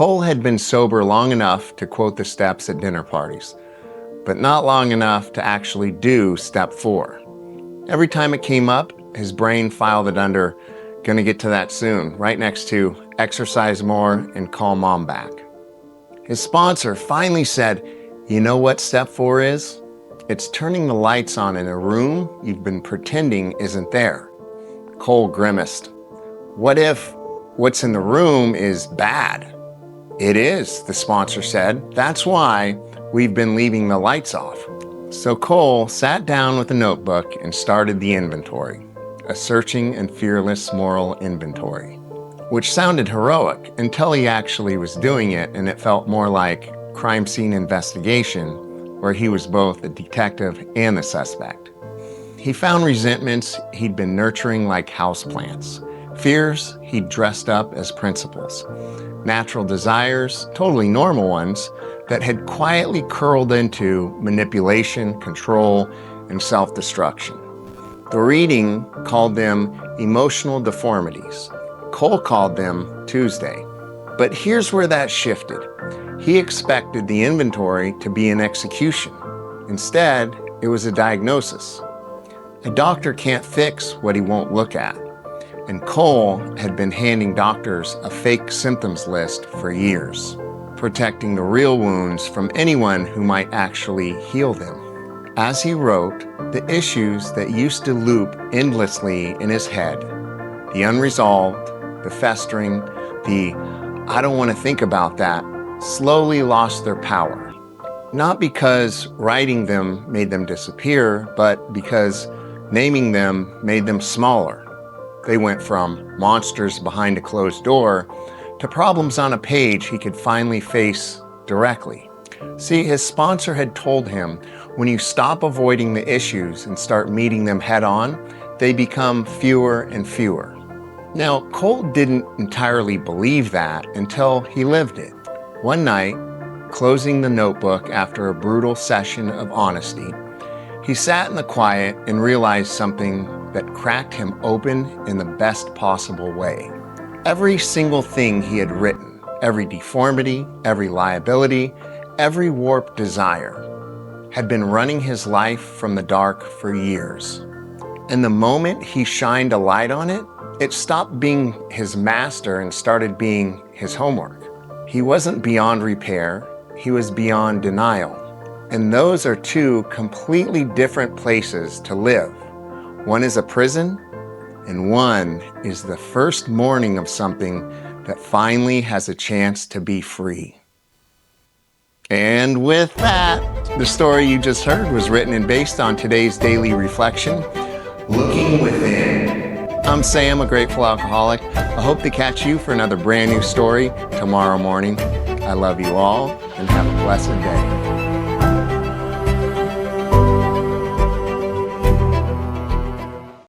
Cole had been sober long enough to quote the steps at dinner parties, but not long enough to actually do step 4. Every time it came up, his brain filed it under, "Gonna get to that soon," right next to "exercise more and call mom back." His sponsor finally said, "You know what step 4 is? It's turning the lights on in a room you've been pretending isn't there." Cole grimaced. "What if what's in the room is bad?" "It is," the sponsor said. "That's why we've been leaving the lights off." So Cole sat down with a notebook and started the inventory, a searching and fearless moral inventory, which sounded heroic until he actually was doing it, and it felt more like crime scene investigation, where he was both the detective and the suspect. He found resentments he'd been nurturing like houseplants, fears he'd dressed up as principles, natural desires, totally normal ones, that had quietly curled into manipulation, control, and self-destruction. The reading called them emotional deformities. Cole called them Tuesday. But here's where that shifted. He expected the inventory to be an execution. Instead, it was a diagnosis. A doctor can't fix what he won't look at. And Cole had been handing doctors a fake symptoms list for years, protecting the real wounds from anyone who might actually heal them. As he wrote, the issues that used to loop endlessly in his head, the unresolved, the festering, the "I don't want to think about that," slowly lost their power. Not because writing them made them disappear, but because naming them made them smaller. They went from monsters behind a closed door to problems on a page he could finally face directly. See, his sponsor had told him, when you stop avoiding the issues and start meeting them head on, they become fewer and fewer. Now, Cole didn't entirely believe that until he lived it. One night, closing the notebook after a brutal session of honesty, he sat in the quiet and realized something that cracked him open in the best possible way. Every single thing he had written, every deformity, every liability, every warped desire, had been running his life from the dark for years. And the moment he shined a light on it, it stopped being his master and started being his homework. He wasn't beyond repair, he was beyond denial. And those are two completely different places to live. One is a prison, and one is the first morning of something that finally has a chance to be free. And with that, the story you just heard was written and based on today's daily reflection, Looking Within. I'm Sam, a grateful alcoholic. I hope to catch you for another brand new story tomorrow morning. I love you all, and have a blessed day.